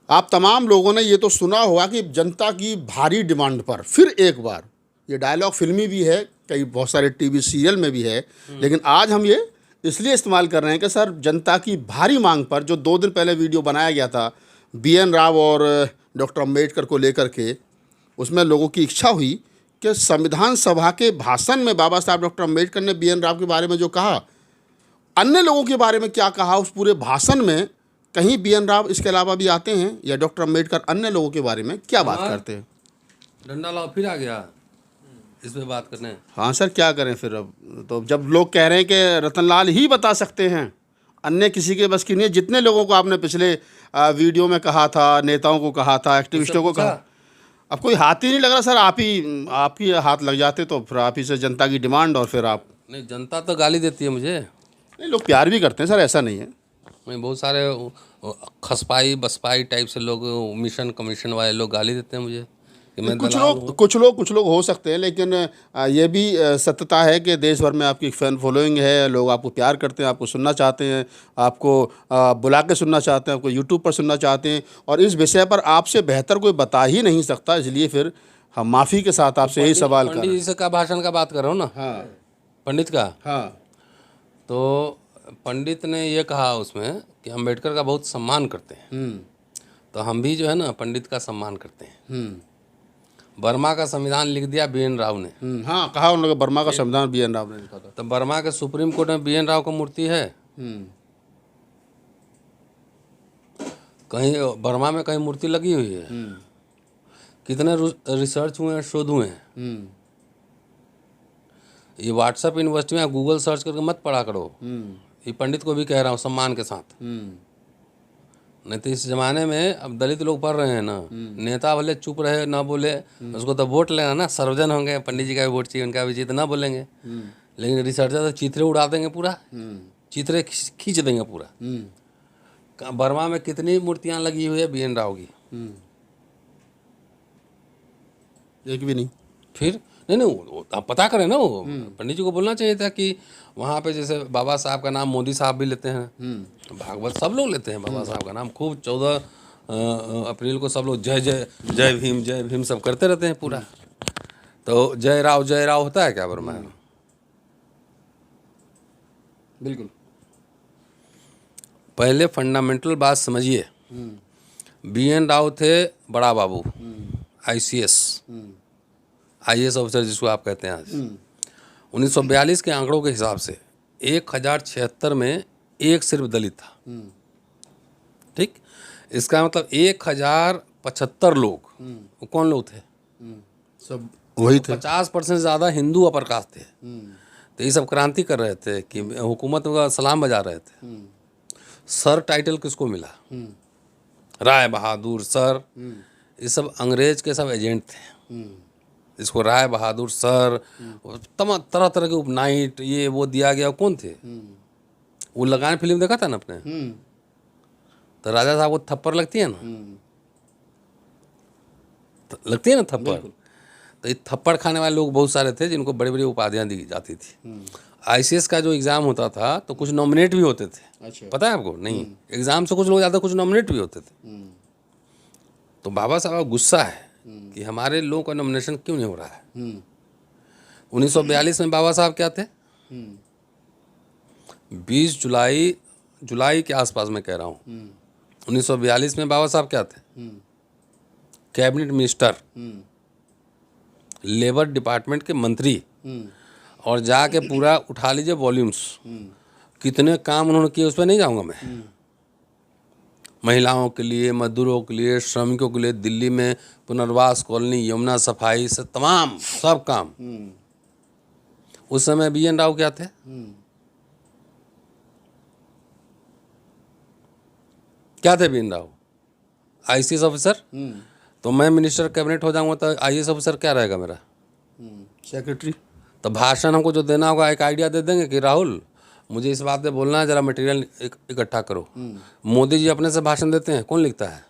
आप तमाम लोगों ने ये तो सुना होगा कि जनता की भारी डिमांड पर फिर एक बार, ये डायलॉग फिल्मी भी है, कई बहुत सारे टीवी सीरियल में भी है, लेकिन आज हम ये इसलिए इस्तेमाल कर रहे हैं कि सर जनता की भारी मांग पर जो 2 दिन पहले वीडियो बनाया गया था BN राव और डॉक्टर अम्बेडकर को लेकर के, उसमें लोगों की इच्छा हुई कि संविधान सभा के भाषण में बाबा साहब डॉक्टर अम्बेडकर ने BN राव के बारे में जो कहा, अन्य लोगों के बारे में क्या कहा उस पूरे भाषण में, कहीं BN राव इसके अलावा भी आते हैं या डॉक्टर अम्बेडकर अन्य लोगों के बारे में क्या बात करते हैं? डंडा लाओ, फिर आ गया इस पे बात करने। हाँ सर, क्या करें फिर? अब तो जब लोग कह रहे हैं कि रतनलाल ही बता सकते हैं, अन्य किसी के बस की नहीं है। जितने लोगों को आपने पिछले वीडियो में कहा था, नेताओं को कहा था, एक्टिविस्टों को कहा, अब कोई हाथ ही नहीं लग रहा सर। आप ही हाथ लग जाते तो फिर आप ही से जनता की डिमांड, और फिर आप नहीं, जनता तो गाली देती है मुझे। नहीं, लोग प्यार भी करते हैं सर, ऐसा नहीं है। नहीं, बहुत सारे खसपाई बसपाई टाइप से लोग, मिशन कमीशन वाले लोग गाली देते हैं मुझे कि मैं कुछ दलाल लोग हूँ। कुछ लोग हो सकते हैं, लेकिन ये भी सत्यता है कि देश भर में आपकी फैन फॉलोइंग है, लोग आपको प्यार करते हैं, आपको सुनना चाहते हैं, आपको बुला के सुनना चाहते हैं, आपको यूट्यूब पर सुनना चाहते हैं, और इस विषय पर आपसे बेहतर कोई बता ही नहीं सकता। इसलिए फिर हम माफ़ी के साथ आपसे यही सवाल कर पंडित जी से का भाषण का बात कर रहा हूँ ना। हाँ पंडित का, हाँ तो पंडित ने ये कहा उसमें कि अम्बेडकर का बहुत सम्मान करते हैं। तो हम भी जो है ना पंडित का सम्मान करते हैं। बर्मा का संविधान लिख दिया BN राव ने। हाँ, कहा उन लोगों, बर्मा का संविधान BN राव ने लिखा था। तो बर्मा के सुप्रीम कोर्ट में BN राव का मूर्ति है? कहीं बर्मा में कहीं मूर्ति लगी हुई है? कितने रिसर्च हुए हैं, शोध हुए हैं। ये व्हाट्सएप यूनिवर्सिटी में गूगल सर्च करके मत पढ़ा करो। ये पंडित को भी कह रहा हूँ सम्मान के साथ। नहीं तो इस जमाने में अब दलित लोग पढ़ रहे हैं ना, नेता भले चुप रहे ना बोले, उसको तो वोट लेना ना, सर्वजन होंगे, पंडित जी का भी वोट चाहिए, उनका भी चाहिए, तो ना बोलेंगे। लेकिन रिसर्चर तो चित्रे उड़ा देंगे, पूरा चित्रे खींच देंगे पूरा। बर्मा में कितनी मूर्तियां लगी हुई है BN राव की? एक भी नहीं। फिर नहीं, आप पता करें ना। वो पंडित जी को बोलना चाहिए था कि वहाँ पे जैसे बाबा साहब का नाम मोदी साहब भी लेते हैं, भागवत सब लोग लेते हैं बाबा साहब का नाम खूब। 14 अप्रैल को सब लोग जय जय जय भीम सब करते रहते हैं पूरा। तो जय राव होता है क्या बर्मा में? बिल्कुल। पहले फंडामेंटल बात समझिए। BN राव थे बड़ा बाबू, IAS ऑफिसर जिसको आप कहते हैं आज। 1942 के आंकड़ों के हिसाब से 1076 में एक सिर्फ दलित था। ठीक, इसका मतलब 1075 लोग, वो कौन लोग थे? सब वही थे। 50% ज़्यादा हिंदू अपर कास्ट थे। तो ये सब क्रांति कर रहे थे कि हुकूमत का सलाम बजा रहे थे। सर टाइटल किसको मिला? राय बहादुर सर। ये सब अंग्रेज के सब एजेंट थे। इसको राय बहादुर सर, तमाम तरह तरह के उपनाइट, ये वो दिया गया। कौन थे वो? लगान फिल्म देखा था ना अपने? तो राजा साहब को थप्पड़ लगती है ना, लगती है ना थप्पड़। तो ये थप्पड़ खाने वाले लोग बहुत सारे थे जिनको बड़ी बड़ी उपाधियां दी जाती थी। ICS का जो एग्ज़ाम होता था तो कुछ नॉमिनेट भी होते थे। अच्छा। पता है आपको? नहीं, एग्ज़ाम से कुछ लोग जाते, कुछ नॉमिनेट भी होते थे। तो बाबा साहब का गुस्सा है कि हमारे लोगों का नॉमिनेशन क्यों नहीं हो रहा है। 1942 में बाबा साहब क्या थे? 20 जुलाई के आसपास में कह रहा हूँ। 1942 में बाबा साहब क्या थे? कैबिनेट मिनिस्टर, लेबर डिपार्टमेंट के मंत्री। और जाके पूरा उठा लीजिए वॉल्यूम्स, कितने काम उन्होंने किए उस पर नहीं जाऊँगा मैं। महिलाओं के लिए, मजदूरों के लिए, श्रमिकों के लिए, दिल्ली में पुनर्वास कॉलोनी, यमुना सफाई से तमाम सब काम। उस समय BN राव क्या थे? क्या थे BN राव? ICS officer. तो मैं मिनिस्टर कैबिनेट हो जाऊंगा तो IAS ऑफिसर क्या रहेगा मेरा? सेक्रेटरी। तो भाषण हमको जो देना होगा एक आइडिया दे देंगे कि राहुल मुझे इस बात पे बोलना है, जरा मटेरियल इकट्ठा करो। मोदी जी अपने से भाषण देते हैं, कौन लिखता है?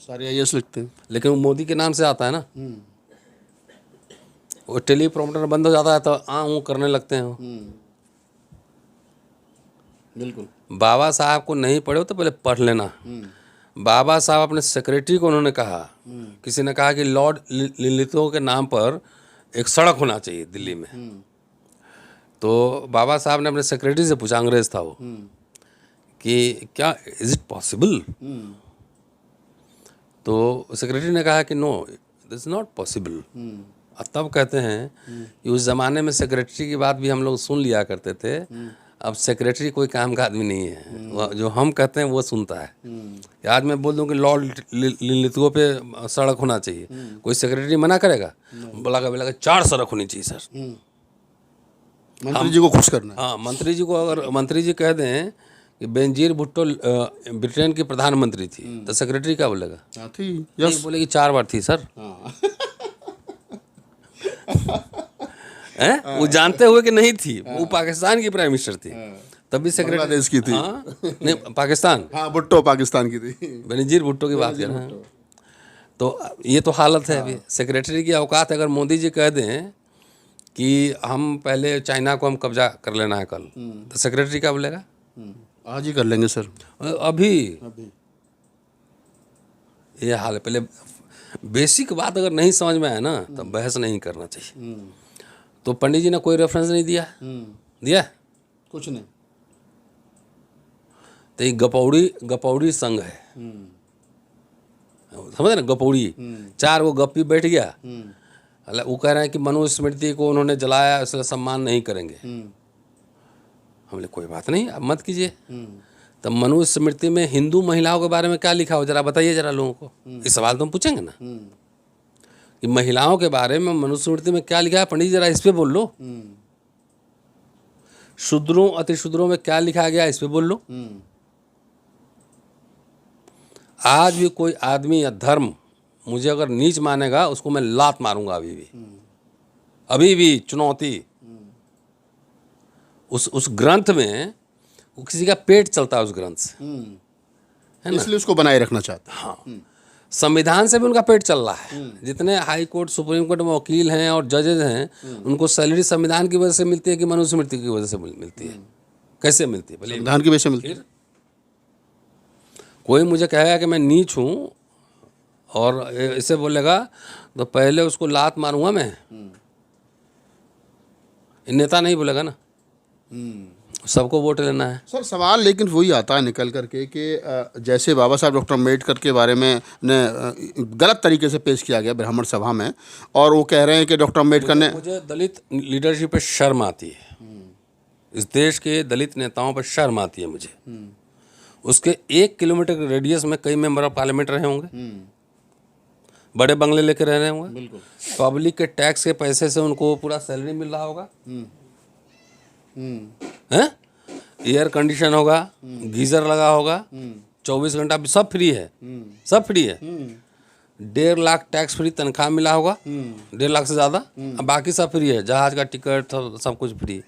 सारे IAS लिखते हैं। लेकिन वो मोदी के नाम से आता है ना। वो टेलीप्रॉम्प्टर बंद हो जाता है तो वो करने लगते हैं। बिल्कुल। बाबा साहब को नहीं पढ़े हो तो पहले पढ़ लेना। बाबा साहब अपने सेक्रेटरी को उन्होंने कहा, किसी ने कहा कि लॉर्ड लिलितो के नाम पर एक सड़क होना चाहिए दिल्ली में। तो बाबा साहब ने अपने सेक्रेटरी से पूछा, अंग्रेज था वो, कि क्या इज इट पॉसिबल? तो सेक्रेटरी ने कहा कि no, this is not possible. तब कहते हैं कि उस ज़माने में सेक्रेटरी की बात भी हम लोग सुन लिया करते थे। अब सेक्रेटरी कोई काम का आदमी नहीं है, जो हम कहते हैं वो सुनता है। कि आज मैं बोल दूं कि लॉर्ड लिलितो पे सड़क होना चाहिए, कोई सेक्रेटरी मना करेगा? बोला 4 सड़क होनी चाहिए सर। मंत्री जी को खुश करना है। हाँ, मंत्री जी को, अगर मंत्री जी कह दें कि बेनजीर भुट्टो ब्रिटेन की प्रधानमंत्री थी, तो सेक्रेटरी क्या बोलेगा? हाँ, थी। नहीं बोलेगी 4 बार थी सर। हैं? वो जानते हुए कि नहीं थी, वो पाकिस्तान की प्राइम मिनिस्टर थी, तब भी सेक्रेटरी बांग्लादेश की थी। हाँ, नहीं पाकिस्तान, हाँ, भुट्टो पाकिस्तान की थी। बेनजीर भुट्टो की बात कर रहे हैं। तो ये तो हालत है अभी सेक्रेटरी की औकात। अगर मोदी जी कह दें कि हम पहले चाइना को हम कब्जा कर लेना है कल, तो सेक्रेटरी क्या बोलेगा? आज ही कर लेंगे सर। अभी ये हाल है। पहले बेसिक बात अगर नहीं समझ में आए ना, तो बहस नहीं करना चाहिए। तो पंडित जी ने कोई रेफरेंस नहीं दिया, दिया कुछ नहीं। तो ये गपौड़ी संघ है, समझ ना, गपौड़ी 4 वो गप्पी बैठ गया। वो कह रहे हैं कि मनुस्मृति को उन्होंने जलाया, इसलिए सम्मान नहीं करेंगे। हमने कोई बात नहीं, अब मत कीजिए। तब मनुस्मृति में हिंदू महिलाओं के बारे में क्या लिखा हो, जरा बताइए जरा लोगों को। ये सवाल तो हम पूछेंगे ना कि महिलाओं के बारे में मनुस्मृति में क्या लिखा है, पंडित जी जरा इस पे बोल लो। शूद्रों अतिशूद्रों में क्या लिखा गया, इस पे बोल लो। आज भी कोई आदमी या धर्म मुझे अगर नीच मानेगा, उसको मैं लात मारूंगा अभी भी चुनौती। उस ग्रंथ में वो किसी का पेट चलता है उस ग्रंथ से, है ना, इसलिए उसको बनाए रखना चाहते हैं। हाँ, संविधान से भी उनका पेट चल रहा है। जितने हाई कोर्ट सुप्रीम कोर्ट में वकील हैं और जजेज हैं, उनको सैलरी संविधान की वजह से मिलती है कि मनुस्मृति की वजह से मिलती है? कैसे मिलती है? भले संविधान की वजह से मिलती है। कोई मुझे कहेगा कि मैं नीच हूँ और इसे बोलेगा, तो पहले उसको लात मारूंगा मैं। नेता नहीं बोलेगा ना, सबको वोट लेना है। सर सवाल लेकिन वही आता है निकल करके कि जैसे बाबा साहब डॉक्टर अम्बेडकर के बारे में गलत तरीके से पेश किया गया ब्राह्मण सभा में, और वो कह रहे हैं कि डॉक्टर अम्बेडकर ने, मुझे दलित लीडरशिप पे शर्म आती है। इस देश के दलित नेताओं पर शर्म आती है मुझे। उसके 1 किलोमीटर के रेडियस में कई मेंबर ऑफ पार्लियामेंट रहे होंगे, बड़े बंगले लेके रह रहे होंगे, बिल्कुल पब्लिक के टैक्स के पैसे से उनको पूरा सैलरी मिल रहा होगा, हैं, एयर कंडीशन होगा, गीजर लगा होगा, 24 घंटा सब फ्री है, सब फ्री है। 1.5 लाख टैक्स फ्री तनख्वाह मिला होगा, 1.5 लाख से ज़्यादा, अब बाकी सब फ्री है, जहाज का टिकट सब कुछ फ्री।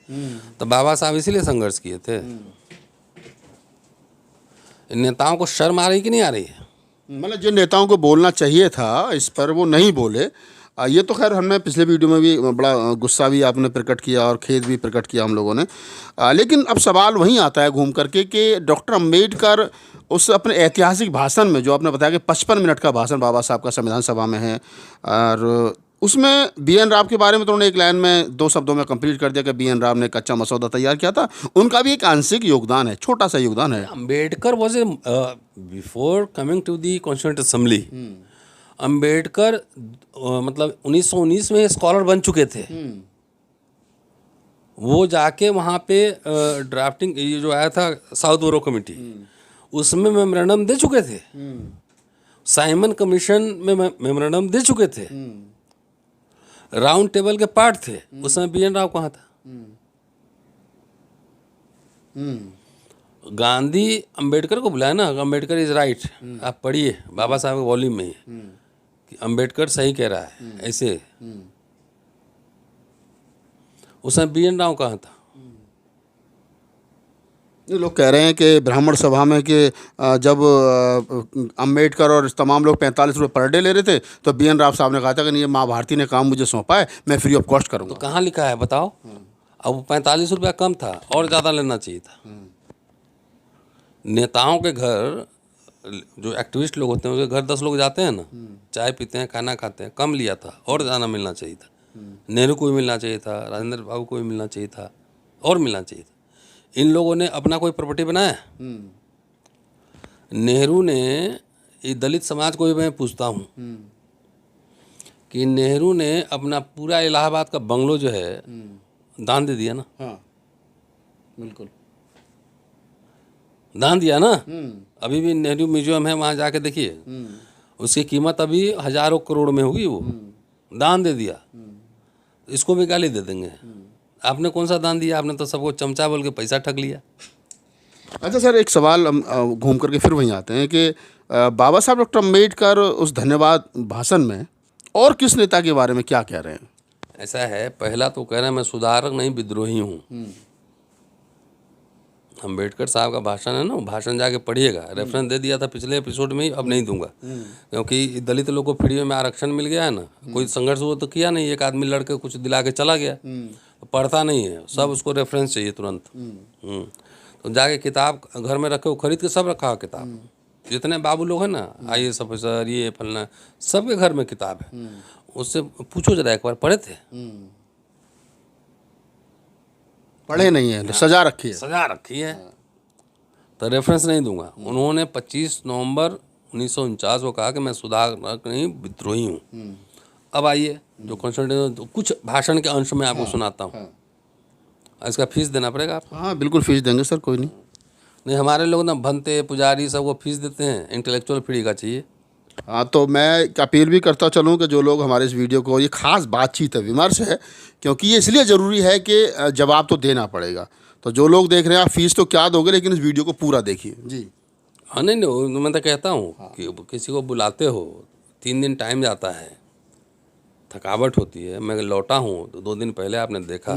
तो बाबा साहब इसीलिए संघर्ष किए थे। इन नेताओं को शर्म आ रही कि नहीं आ रही है? मतलब जिन नेताओं को बोलना चाहिए था इस पर वो नहीं बोले। ये तो खैर हमने पिछले वीडियो में भी बड़ा गुस्सा भी आपने प्रकट किया और खेद भी प्रकट किया हम लोगों ने। लेकिन अब सवाल वहीं आता है घूम करके कि डॉक्टर अम्बेडकर उस अपने ऐतिहासिक भाषण में, जो आपने बताया कि 55 मिनट का भाषण बाबा साहब का संविधान सभा में है, और उसमें बी.एन. राव के बारे में तो उन्होंने एक लाइन में 2 शब्दों में कंप्लीट कर दिया कि बी.एन. राव ने कच्चा मसौदा तैयार किया था। उनका भी एक आंशिक योगदान है, छोटा सा योगदान है। Ambedkar was a before coming to the constituent assembly, Ambedkar मतलब 1919 में स्कॉलर बन चुके थे। वो जाके वहाँ पे ड्राफ्टिंग ये जो आया था साउथ बोरो कमेटी, उसमें मेमोरेंडम दे चुके थे। साइमन कमीशन में मेमोरेंडम दे चुके थे। राउंड टेबल के पार्ट थे। उस समय बी.एन. राव कहाँ था? गांधी अम्बेडकर को बुलाया ना, अम्बेडकर इज राइट, आप पढ़िए बाबा साहब के वॉल्यूम में कि अम्बेडकर सही कह रहा है ऐसे। उस समय बी.एन. राव कहाँ था? ये लोग कह रहे हैं कि ब्राह्मण सभा में कि जब अम्बेडकर और तमाम लोग 45 रुपये पर डे ले रहे थे, तो बी.एन. राव साहब ने कहा था कि नहीं, ये माँ भारती ने काम मुझे सौंपा है, मैं फ्री ऑफ कॉस्ट करूँगा। तो कहाँ लिखा है बताओ? अब 45 रुपया कम था और ज़्यादा लेना चाहिए था। नेताओं के घर जो एक्टिविस्ट लोग होते हैं उसके घर 10 लोग जाते हैं ना, चाय पीते हैं, खाना खाते हैं, कम लिया था और ज़्यादा मिलना चाहिए था। नेहरू को भी मिलना चाहिए था, राजेंद्र बाबू को भी मिलना चाहिए था और मिलना चाहिए था। इन लोगों ने अपना कोई प्रॉपर्टी बनाया? नेहरू ने, ये दलित समाज को भी मैं पूछता हूँ कि नेहरू ने अपना पूरा इलाहाबाद का बंगलो जो है दान दे दिया ना। हाँ बिल्कुल दान दिया ना। अभी भी नेहरू म्यूजियम है, वहाँ जाके देखिए, उसकी कीमत अभी हजारों करोड़ में होगी। वो दान दे दिया, इसको भी गाली दे देंगे। आपने कौन सा दान दिया? आपने तो सबको चमचा बोल के पैसा ठग लिया। अच्छा सर, एक सवाल हम घूम करके फिर वहीं आते हैं कि बाबा साहब डॉक्टर अम्बेडकर उस धन्यवाद भाषण में और किस नेता के बारे में क्या कह रहे हैं? ऐसा है, पहला तो कह रहे हैं मैं सुधारक नहीं विद्रोही हूँ। अम्बेडकर साहब का भाषण है ना, वो भाषण जाके पढ़िएगा। रेफरेंस दे दिया था पिछले एपिसोड में ही, अब नहीं दूंगा, क्योंकि दलित लोग को फ्री में आरक्षण मिल गया है ना। कोई संघर्ष वो तो किया नहीं, एक आदमी लड़के कुछ दिला के चला गया, तो पढ़ता नहीं है, सब उसको रेफरेंस चाहिए तुरंत। तो जाके किताब घर में रखे, वो खरीद के सब रखा हो किताब। जितने बाबू लोग हैं ना, IAS ऑफिसर, ये फलना, सबके घर में किताब है। उससे पूछो जरा, एक बार पढ़े थे? पढ़े नहीं है, सजा रखी है। सजा रखी है। तो रेफरेंस नहीं दूंगा। उन्होंने 25 नवंबर 1949 को कहा कि मैं सुधारक नहीं विद्रोही हूँ। अब आइए जो कॉन्स्टिट्यूशन, कुछ भाषण के अंश में आपको सुनाता हूँ। इसका फीस देना पड़ेगा आपको। हाँ बिल्कुल फीस देंगे सर, कोई नहीं। नहीं, हमारे लोग ना भंते पुजारी सबको फीस देते हैं, इंटेलेक्चुअल फ्री का चाहिए। हाँ तो मैं अपील भी करता चलूँ कि जो लोग हमारे इस वीडियो को, ये खास बातचीत है, विमर्श है, क्योंकि ये इसलिए ज़रूरी है कि जवाब तो देना पड़ेगा। तो जो लोग देख रहे हैं, आप फीस तो क्या दोगे, लेकिन इस वीडियो को पूरा देखिए जी। हाँ नहीं, मैं तो कहता हूँ कि किसी को बुलाते हो, 3 दिन टाइम जाता है, थकावट होती है। मैं लौटा हूँ तो 2 दिन पहले आपने देखा,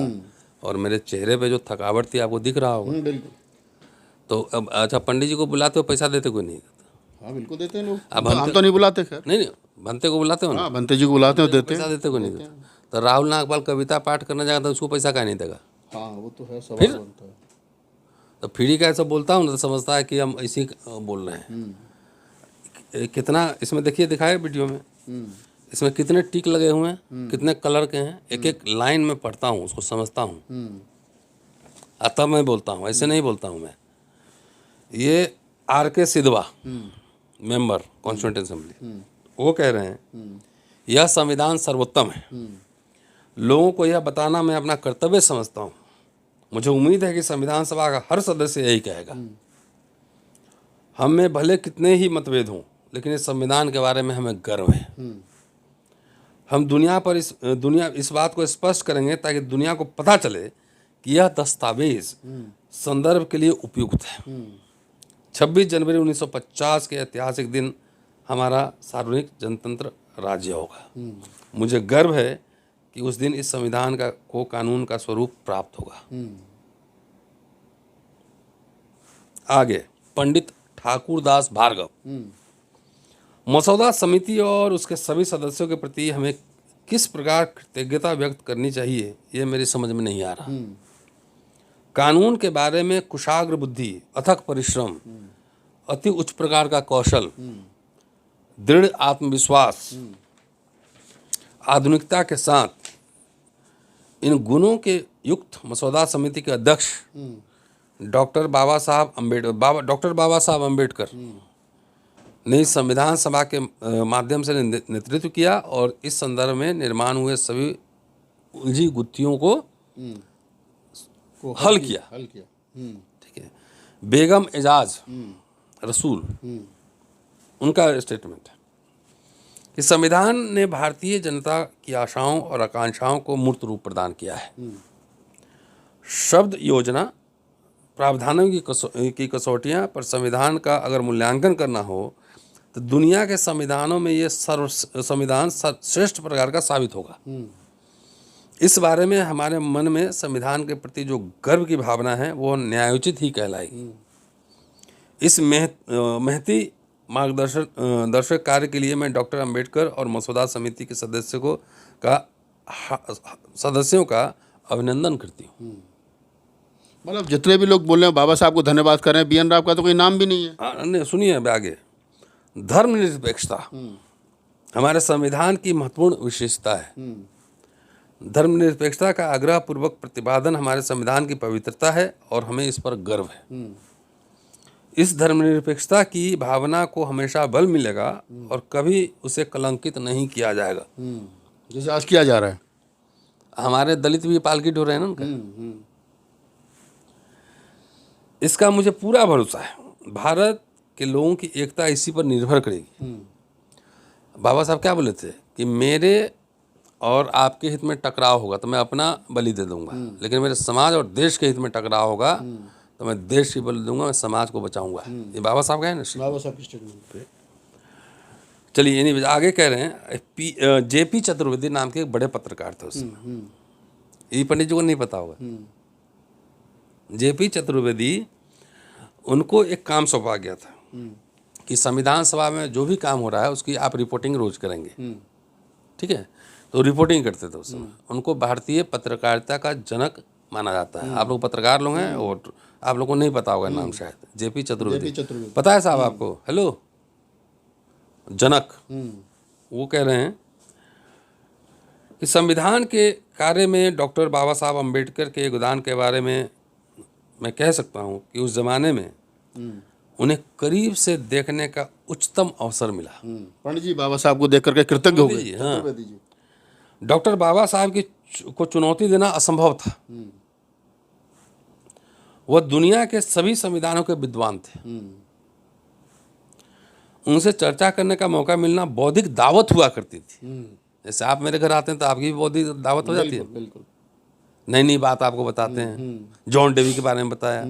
और मेरे चेहरे पे जो थकावट थी आपको दिख रहा होगा। बिल्कुल। तो अब अच्छा, पंडित जी को बुलाते हो, पैसा देते कोई नहीं? हाँ बिल्कुल देते हैं लोग। अब हम तो नहीं बुलाते खैर। नहीं, भंते को बुलाते हो ना? हाँ भंते जी को बुलाते हो, देते पैसा हैं। देते कोई नहीं देते। तो राहुल नागपाल कविता पाठ करने जाएगा तो उसको पैसा क्या नहीं देगा? हाँ वो तो है, सवाल बनता है। तो फ्री का ऐसा बोलता हूँ ना, तो समझता है कि हम इसी बोल रहे हैं। कितना इसमें देखिए, दिखाए वीडियो में, इसमें कितने टिक लगे हुए हैं, कितने कलर के हैं। एक एक लाइन में पढ़ता हूँ, उसको समझता हूँ, तब मैं बोलता हूँ, ऐसे नहीं बोलता हूँ मैं। ये RK सिद्धवा, मेंबर कॉन्स्टिट्यूंट असेंबली, वो कह रहे हैं यह संविधान सर्वोत्तम है। लोगों को यह बताना मैं अपना कर्तव्य समझता हूँ। मुझे उम्मीद है कि संविधान सभा का हर सदस्य यही कहेगा। हम में भले कितने ही मतभेद हों, लेकिन इस संविधान के बारे में हमें गर्व है। हम दुनिया इस बात को स्पष्ट करेंगे ताकि दुनिया को पता चले कि यह दस्तावेज संदर्भ के लिए उपयुक्त है। 26 जनवरी 1950 के ऐतिहासिक दिन हमारा सार्वजनिक जनतंत्र राज्य होगा। मुझे गर्व है कि उस दिन इस संविधान को कानून का स्वरूप प्राप्त होगा। आगे, पंडित ठाकुरदास भार्गव, मसौदा समिति और उसके सभी सदस्यों के प्रति हमें किस प्रकार कृतज्ञता व्यक्त करनी चाहिए, ये मेरी समझ में नहीं आ रहा। कानून के बारे में कुशाग्र बुद्धि, अथक परिश्रम, अति उच्च प्रकार का कौशल, दृढ़ आत्मविश्वास, आधुनिकता के साथ इन गुणों के युक्त मसौदा समिति के अध्यक्ष डॉक्टर बाबा साहब अम्बेडकर ने इस संविधान सभा के माध्यम से नेतृत्व किया और इस संदर्भ में निर्माण हुए सभी उलझी गुत्थियों को हल किया। ठीक है। बेगम एजाज रसूल, उनका स्टेटमेंट है कि संविधान ने भारतीय जनता की आशाओं और आकांक्षाओं को मूर्त रूप प्रदान किया है। शब्द योजना प्रावधानों की कसौटियां पर संविधान का अगर मूल्यांकन करना हो तो दुनिया के संविधानों में ये संविधान श्रेष्ठ प्रकार का साबित होगा। इस बारे में हमारे मन में संविधान के प्रति जो गर्व की भावना है वो न्यायोचित ही कहलाएगी। इस महती मार्गदर्शक कार्य के लिए मैं डॉक्टर अंबेडकर और मसौदा समिति के सदस्यों का अभिनंदन करती हूँ। मतलब जितने भी लोग बोल रहे हैं बाबा साहब को धन्यवाद कर रहे हैं, BN राव का तो कोई नाम भी नहीं है। हाँ नहीं, सुनिए अब आगे। धर्मनिरपेक्षता हमारे संविधान की महत्वपूर्ण विशेषता है। धर्मनिरपेक्षता का आग्रह पूर्वक प्रतिपादन हमारे संविधान की पवित्रता है और हमें इस पर गर्व है। इस धर्मनिरपेक्षता की भावना को हमेशा बल मिलेगा और कभी उसे कलंकित नहीं किया जाएगा। जैसे आज किया जा रहा है। हमारे दलित भी पालकी ढो रहे हैं ना उनका। इसका मुझे पूरा भरोसा है। भारत के लोगों की एकता इसी पर निर्भर करेगी। बाबा साहब क्या बोले थे कि मेरे और आपके हित में टकराव होगा तो मैं अपना बलि दे दूंगा, लेकिन मेरे समाज और देश के हित में टकराव होगा तो मैं देश की बलि दूंगा, मैं समाज को बचाऊंगा। ये बाबा साहब का है ना, बाबा साहब की स्टेटमेंट पे। चलिए ये नहीं, आगे कह रहे हैं जेपी चतुर्वेदी नाम के एक बड़े पत्रकार थे उसमें। ये पंडित जी को नहीं पता होगा। जेपी चतुर्वेदी, उनको एक काम सौंपा गया था कि संविधान सभा में जो भी काम हो रहा है उसकी आप रिपोर्टिंग रोज करेंगे। ठीक है, तो रिपोर्टिंग करते थे उस समय। उनको भारतीय पत्रकारिता का जनक माना जाता है। आप लोग पत्रकार लोग हैं और आप लोगों को नहीं पता होगा नाम शायद, जेपी चतुर्वेदी। पता है साहब आपको? हेलो, जनक। वो कह रहे हैं कि संविधान के कार्य में डॉक्टर बाबा साहब अम्बेडकर के योगदान के बारे में मैं कह सकता हूँ कि उस जमाने में उन्हें करीब से देखने का उच्चतम अवसर मिला। पंडित जी बाबा साहब को देख करके कृतज्ञ हो गए। हाँ, डॉक्टर बाबा साहब को चुनौती देना असंभव था। वह दुनिया के सभी संविधानों के विद्वान थे। उनसे चर्चा करने का मौका मिलना बौद्धिक दावत हुआ करती थी। जैसे आप मेरे घर आते हैं तो आपकी भी बौद्धिक दावत हो जाती है। बिल्कुल। नई नई बात आपको बताते हैं। जॉन डेवी के बारे में बताया।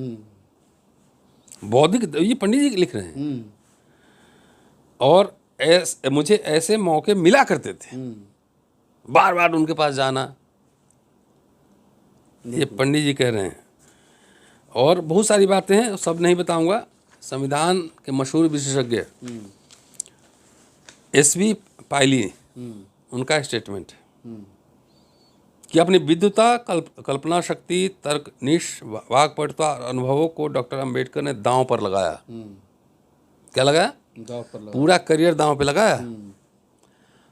बौद्धिक, ये पंडित जी लिख रहे हैं। और मुझे ऐसे मौके मिला करते थे, बार बार उनके पास जाना। ये पंडित जी कह रहे हैं। और बहुत सारी बातें हैं, सब नहीं बताऊंगा। संविधान के मशहूर विशेषज्ञ एसवी पायली, उनका स्टेटमेंट है कि अपनी विद्वता, कल्पना शक्ति, तर्कनिष्ठ, वाक्पटुता और अनुभवों को डॉक्टर अंबेडकर ने दांव पर लगाया। क्या लगाया? दांव पर लगाया। पूरा करियर दांव पे लगाया।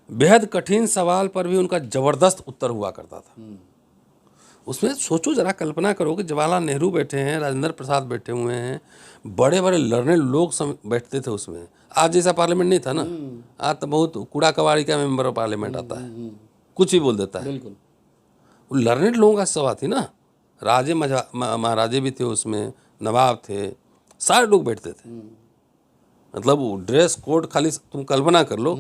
बेहद कठिन सवाल पर भी उनका जबरदस्त उत्तर हुआ करता था। उसमें सोचो जरा, कल्पना करो कि जवाहरलाल नेहरू बैठे हैं, राजेंद्र प्रसाद बैठे हुए हैं, बड़े बड़े लर्नेड लोग बैठते थे उसमें। आज जैसा पार्लियामेंट नहीं था ना। आज तो बहुत कूड़ा कबाड़ी का मेंबर ऑफ पार्लियामेंट आता है, कुछ ही बोल देता है। बिल्कुल। वो लर्नेड लोगों का सभा थी ना। राजे महाराजे भी थे उसमें, नवाब थे, सारे लोग बैठते थे। मतलब वो ड्रेस कोड, खाली तुम कल्पना कर लो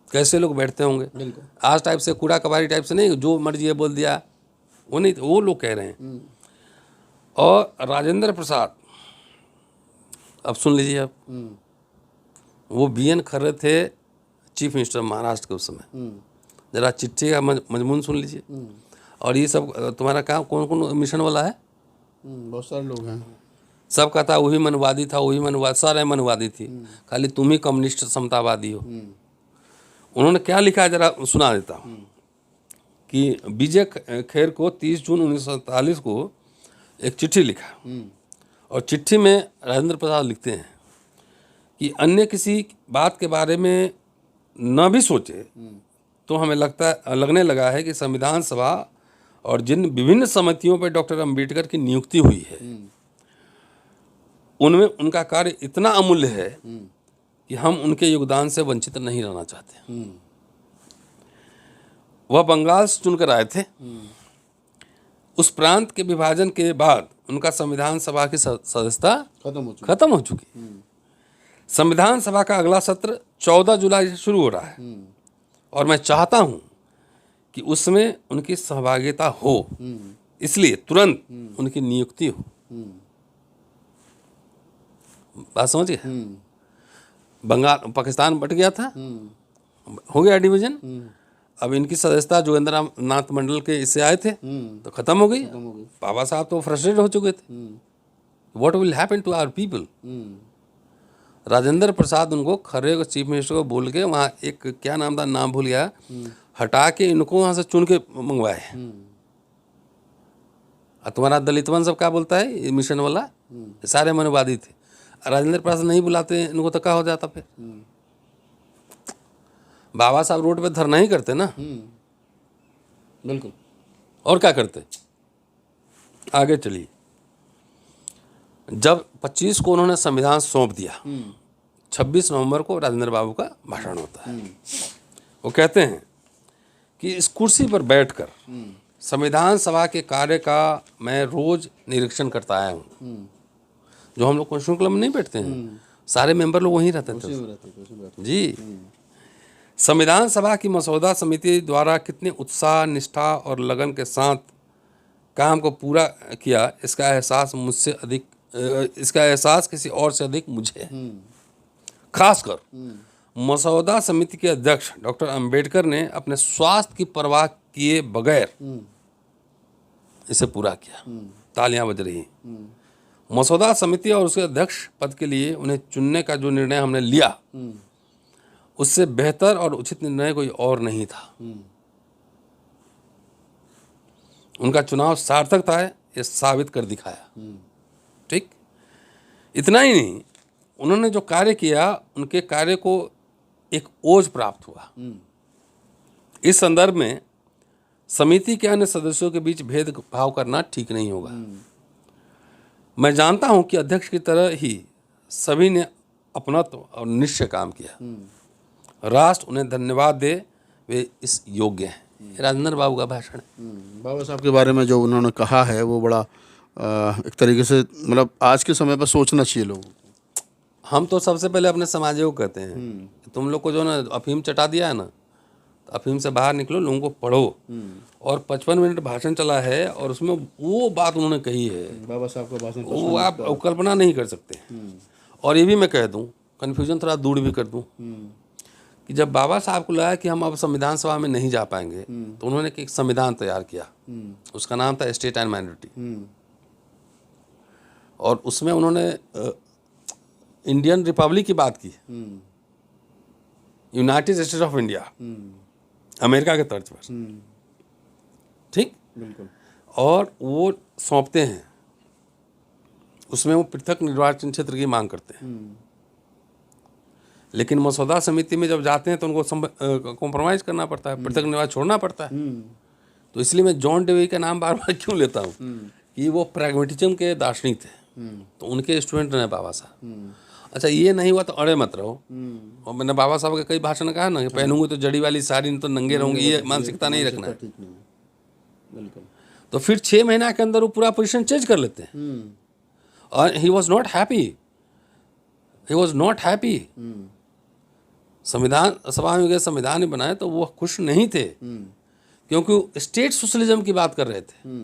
कैसे लोग बैठते होंगे। बिल्कुल। आज टाइप से कूड़ा कबाड़ी टाइप से नहीं, जो मर्जी है बोल दिया, वो नहीं, वो लोग कह रहे हैं। और राजेंद्र प्रसाद, अब सुन लीजिए आप, वो बीएन खर्रे थे चीफ मिनिस्टर महाराष्ट्र के उस समय। जरा चिट्ठी का मजमून सुन लीजिए। और ये सब तुम्हारा काम कौन कौन मिशन वाला है? बहुत सारे लोग हैं। सब कहता वही मनवादी था, वही मनवादी, सारे मनवादी थी, खाली तुम ही कम्युनिस्ट समतावादी हो। उन्होंने क्या लिखा है जरा सुना देता हूँ कि विजय खेर को 30 जून 1947 को एक चिट्ठी लिखा। और चिट्ठी में राजेंद्र प्रसाद लिखते हैं कि अन्य किसी बात के बारे में न भी सोचे तो हमें लगने लगा है कि संविधान सभा और जिन विभिन्न समितियों पर डॉक्टर अंबेडकर की नियुक्ति हुई है उनमें उनका कार्य इतना अमूल्य है कि हम उनके योगदान से वंचित नहीं रहना चाहते। वह बंगाल से चुनकर आए थे। उस प्रांत के विभाजन के बाद उनका संविधान सभा की सदस्यता खत्म हो चुकी। संविधान सभा का अगला सत्र 14 जुलाई से शुरू हो रहा है और मैं चाहता हूं कि उसमें उनकी सहभागिता हो, इसलिए तुरंत उनकी नियुक्ति हो। बात समझिए। बंगाल पाकिस्तान बट गया था, हो गया डिवीजन। अब इनकी सदस्यता जोगेंद्र नाथ मंडल के इससे आए थे तो खत्म हो गई। बाबा साहब तो फ्रस्ट्रेट हो चुके थे। What will happen to our people. Rajendra Prasad उनको खर्रे को चीफ मिनिस्टर को बोल के वहाँ एक क्या नाम था, नाम भूल गया, हटा के इनको वहाँ से चुन के मंगवाए। तुम्हारा दलित वन सब क्या बोलता है, ये मिशन वाला सारे मनवादी थे। राजेंद्र प्रसाद नहीं बुलाते इनको तो क्या हो जाता फिर? बाबा साहब रोड पे धरना ही करते ना, बिल्कुल। और क्या करते? आगे चलिए। जब 25 को उन्होंने संविधान सौंप दिया, 26 नवंबर को राजेंद्र बाबू का भाषण होता है। वो कहते हैं कि इस कुर्सी पर बैठकर संविधान सभा के कार्य का मैं रोज निरीक्षण करता आया हूँ। जो हम लोग कॉन्स्टिट्यूशन क्लब में नहीं बैठते हैं, सारे मेंबर लोग वहीं रहते थे जी। संविधान सभा की मसौदा समिति द्वारा कितने उत्साह, निष्ठा और लगन के साथ काम को पूरा किया, इसका एहसास किसी और से अधिक मुझे है। खासकर मसौदा समिति के अध्यक्ष डॉक्टर अंबेडकर ने अपने स्वास्थ्य की परवाह किए बगैर इसे पूरा किया। तालियां बज रही। मसौदा समिति और उसके अध्यक्ष पद के लिए उन्हें चुनने का जो निर्णय हमने लिया, उससे बेहतर और उचित निर्णय कोई और नहीं था। उनका चुनाव सार्थक था, ये साबित कर दिखाया। ठीक, इतना ही नहीं, उन्होंने जो कार्य किया, उनके कार्य को एक ओज प्राप्त हुआ। इस संदर्भ में समिति के अन्य सदस्यों के बीच भेदभाव करना ठीक नहीं होगा। मैं जानता हूं कि अध्यक्ष की तरह ही सभी ने अपनत्व और निश्चय काम किया। राष्ट्र उन्हें धन्यवाद दे, वे इस योग्य हैं। राजेंद्र बाबू का भाषण। बाबा साहब के बारे में जो उन्होंने कहा है वो बड़ा एक तरीके से मतलब आज के समय पर सोचना चाहिए लोगों को। हम तो सबसे पहले अपने समाजों को कहते हैं कि तुम लोग को जो ना अफीम चटा दिया है ना, तो अफीम से बाहर निकलो, लोगों को पढ़ो। और 55 मिनट भाषण चला है और उसमें वो बात उन्होंने कही है, बाबा साहब का भाषण, वो आप कल्पना नहीं कर सकते। और ये भी मैं कह दूं, कन्फ्यूजन थोड़ा दूर भी कर दूं, कि जब बाबा साहब को लगा कि हम अब संविधान सभा में नहीं जा पाएंगे, तो उन्होंने एक संविधान तैयार किया। उसका नाम था स्टेट एंड माइनॉरिटी। और उसमें उन्होंने इंडियन रिपब्लिक की बात की, United states of India, America के तर्ज पर। ठीक, बिल्कुल। और वो सौंपते हैं, उसमें वो पृथक निर्वाचन क्षेत्र की मांग करते हैं। लेकिन मसौदा समिति में जब जाते हैं तो उनको कॉम्प्रोमाइज करना पड़ता है, पृथक निर्वाचन छोड़ना पड़ता है। तो इसलिए मैं जॉन डेवी का नाम बार बार क्यों लेता हूँ कि वो प्रैग्मेटिज्म के दार्शनिक थे। तो उनके स्टूडेंट रहे बाबा साहब। अच्छा, ये नहीं हुआ तो अड़े मत रहो। और मैंने बाबा साहब के कई भाषण कहा ना कि पहनूंगे तो जड़ी वाली साड़ी, नहीं तो नंगे रहूंगी, ये मानसिकता नहीं रखना है। बिल्कुल। तो फिर 6 महीना के अंदर वो पूरा पोजीशन चेंज कर लेते हैं। और ही वॉज नॉट हैप्पी। संविधान सभा में गए, संविधान ने बनाए तो वो खुश नहीं थे, क्योंकि स्टेट सोशलिज्म की बात कर रहे थे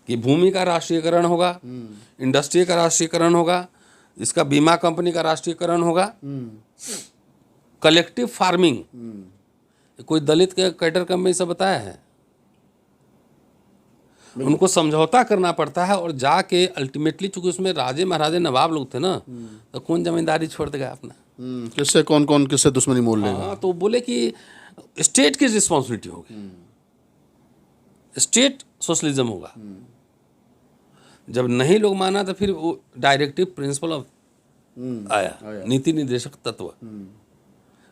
कि भूमि का राष्ट्रीयकरण होगा, इंडस्ट्री का राष्ट्रीयकरण होगा, इसका बीमा कंपनी का राष्ट्रीयकरण होगा, कलेक्टिव फार्मिंग। कोई दलित के कैडर कंपनी से बताया है? उनको समझौता करना पड़ता है और जाके अल्टीमेटली, चूंकि उसमें राजे महाराजे नवाब लोग थे ना, तो कौन जमींदारी छोड़ देगा अपना? किससे कौन किससे दुश्मनी मोल लेगा? हाँ, तो बोले कि स्टेट की रिस्पॉन्सिबिलिटी होगी, स्टेट सोशलिज्म होगा। जब नहीं लोग माना तो फिर वो डायरेक्टिव प्रिंसिपल ऑफ आया, नीति निर्देशक तत्व।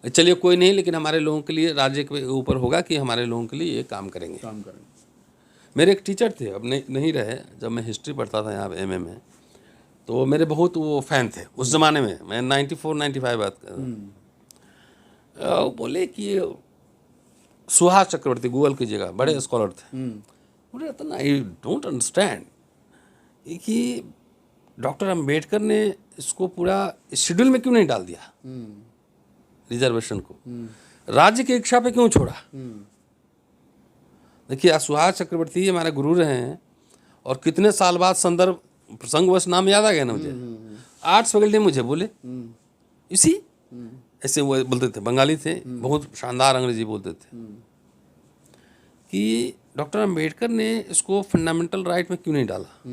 चलिए कोई नहीं, लेकिन हमारे लोगों के लिए राज्य के ऊपर होगा कि हमारे लोगों के लिए ये काम करेंगे। मेरे एक टीचर थे, अब नहीं रहे, जब मैं हिस्ट्री पढ़ता था यहाँ एमए में, तो मेरे बहुत वो फैन थे उस ज़माने में। मैं 94-95 बात कर रहा हूँ। बोले कि सुहास चक्रवर्ती, गूगल कीजिएगा, बड़े स्कॉलर थे। बोले तो आई डोंट अंडरस्टैंड कि डॉक्टर अंबेडकर ने इसको पूरा शेड्यूल में क्यों नहीं डाल दिया, रिजर्वेशन को राज्य की इच्छा पे क्यों छोड़ा। देखिए, सुहास चक्रवर्ती हमारे गुरु रहे हैं, और कितने साल बाद संदर्भ प्रसंगवश नाम याद आ गया ना मुझे, आर्ट्स फैकल्टी मुझे बोले इसी ऐसे वो बोलते थे, बंगाली थे, बहुत शानदार अंग्रेजी बोलते थे, कि डॉक्टर अंबेडकर ने इसको फंडामेंटल राइट में क्यों नहीं डाला।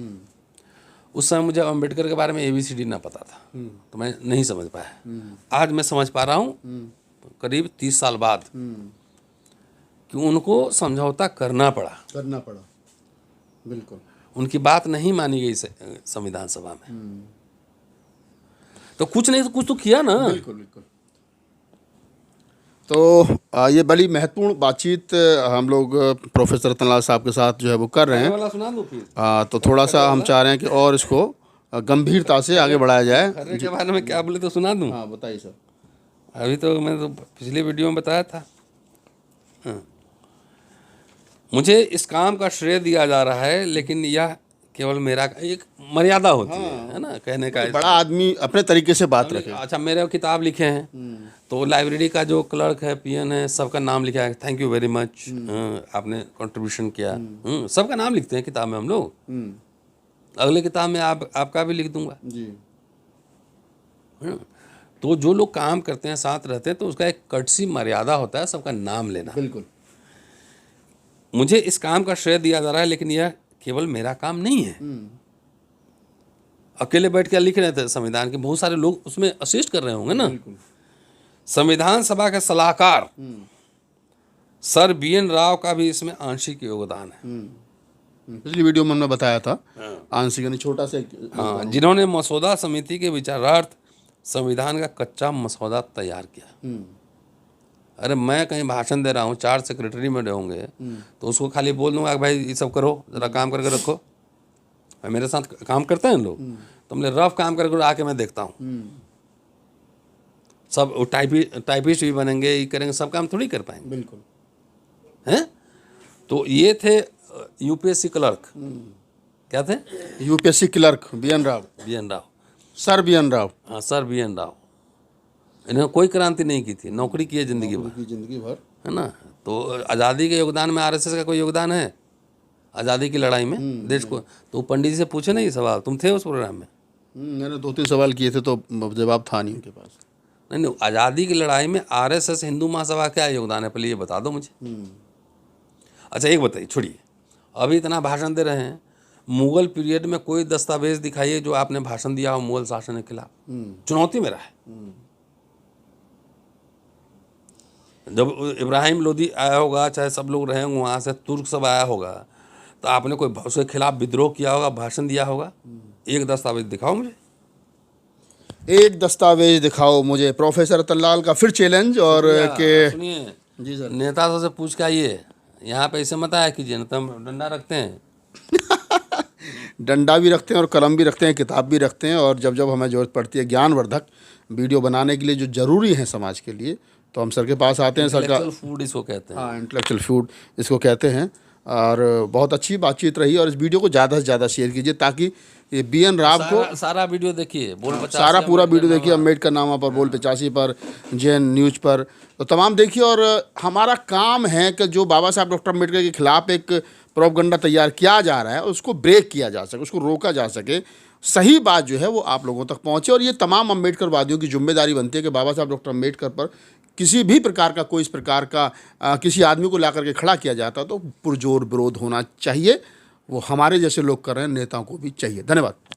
उस समय मुझे अंबेडकर के बारे में ABCD ना पता था, तो मैं नहीं समझ पाया। आज मैं समझ पा रहा हूँ करीब 30 साल बाद कि उनको समझौता करना पड़ा। बिल्कुल। उनकी बात नहीं मानी गई संविधान सभा में। तो कुछ नहीं तो कुछ तो किया ना। बिल्कुल बिल्कुल। तो ये बड़ी महत्वपूर्ण बातचीत हम लोग प्रोफेसर रतनलाल साहब के साथ जो है वो कर रहे ये हैं। वाला सुना दूं फिर? तो थोड़ा सा हम चाह रहे हैं कि और इसको गंभीरता से आगे बढ़ाया जाए। खर्रे के बारे में क्या बोले तो सुना दूं? हाँ बताइए सर। अभी तो मैंने तो पिछले वीडियो में बताया था। हाँ। मुझे इस काम का श्रेय दिया जा रहा है, लेकिन यह केवल मेरा एक मर्यादा होती है ना, कहने का। बड़ा आदमी अपने तरीके से बात रखे। अच्छा, मेरे किताब लिखे हैं तो लाइब्रेरी का जो क्लर्क है, पीएन है, सबका नाम लिखा है, थैंक यू वेरी मच, आपने कंट्रीब्यूशन किया। सबका नाम लिखते हैं किताब में हम लोग। अगले किताब में आपका भी लिख दूंगा जी। तो जो लोग काम करते हैं, साथ रहते हैं, तो उसका एक कटसी मर्यादा होता है सबका नाम लेना। बिल्कुल। मुझे इस काम का श्रेय दिया जा रहा है, लेकिन यह केवल मेरा काम नहीं है। अकेले बैठ के लिख रहे थे संविधान के, बहुत सारे लोग उसमें असिस्ट कर रहे होंगे ना। संविधान सभा के सलाहकार सर बीएन राव का भी इसमें आंशिक योगदान है। पिछली वीडियो में हमने बताया था। आंशिक यानी छोटा सा हाँ, जिन्होंने मसौदा समिति के विचारार्थ संविधान का कच्चा मसौदा तैयार किया। अरे मैं कहीं भाषण दे रहा हूँ, 4 सेक्रेटरी में होंगे, तो उसको खाली बोल दूंगा कि भाई ये सब करो, जरा काम करके रखो। मेरे साथ काम करते हैं लोग, तो हमने रफ काम करके आके मैं देखता हूँ। सब टाइपिस्ट भी बनेंगे, ये करेंगे, सब काम थोड़ी कर पाएंगे। बिल्कुल। हैं? तो ये थे यूपीएससी क्लर्क। क्या थे? UPSC clerk BN Rao. BN Rao, sir BN Rao. हाँ, सर बीएन राव। इन्होंने कोई क्रांति नहीं की थी, नौकरी की है जिंदगी भर, जिंदगी भर, है ना। तो आज़ादी के योगदान में आरएसएस का कोई योगदान है? आज़ादी की लड़ाई में देश को? तो पंडित जी से पूछे ना ये सवाल, तुम थे उस प्रोग्राम में? मैंने 2-3 सवाल किए थे तो जवाब था नहीं उनके पास। नहीं, आज़ादी की लड़ाई में आरएसएस हिंदू महासभा क्या योगदान है, पहले ये बता दो मुझे। अच्छा एक बताइए, छोड़िए, अभी इतना भाषण दे रहे हैं, मुगल पीरियड में कोई दस्तावेज दिखाइए जो आपने भाषण दिया हो मुगल शासन के खिलाफ। चुनौती मेरा है। जब इब्राहिम लोदी आया होगा, चाहे सब लोग रहे होंगे वहाँ से, तुर्क सब आया होगा, तो आपने कोई उसके खिलाफ विद्रोह किया होगा, भाषण दिया होगा? एक दस्तावेज दिखाओ मुझे। एक दस्तावेज दिखाओ मुझे। प्रोफेसर रतनलाल का फिर चैलेंज। और के सुनिए जी सर, नेता से पूछ के आइए, यहाँ पे ऐसे मत आया कीजिए, न तो हम डंडा रखते हैं। डंडा भी रखते हैं और कलम भी रखते हैं, किताब भी रखते हैं, और जब जब हमें ज़रूरत पड़ती है ज्ञानवर्धक वीडियो बनाने के लिए जो ज़रूरी है समाज के लिए, तो हम सर के पास आते हैं। सर का फूड इसको कहते हैं। हाँ, इंटेलेक्चुअल फूड इसको कहते हैं। और बहुत अच्छी बातचीत रही, और इस वीडियो को ज़्यादा से ज़्यादा शेयर कीजिए ताकि ये बीएन राव को सारा वीडियो देखिए, बोल 85 सारा पूरा वीडियो देखिए, अम्बेडकर नामा पर, बोल 85 पर, जेएन न्यूज़ पर, तो तमाम देखिए। और हमारा काम है कि जो बाबा साहब डॉक्टर अम्बेडकर के खिलाफ एक प्रोपगंडा तैयार किया जा रहा है, उसको ब्रेक किया जा सके, उसको रोका जा सके, सही बात जो है वो आप लोगों तक पहुँचे। और ये तमाम अम्बेडकरवादियों की जिम्मेदारी बनती है कि बाबा साहब डॉक्टर अम्बेडकर पर किसी भी प्रकार का कोई इस प्रकार का किसी आदमी को ला करके खड़ा किया जाता तो पुरजोर विरोध होना चाहिए। वो हमारे जैसे लोग कर रहे हैं, नेताओं को भी चाहिए। धन्यवाद।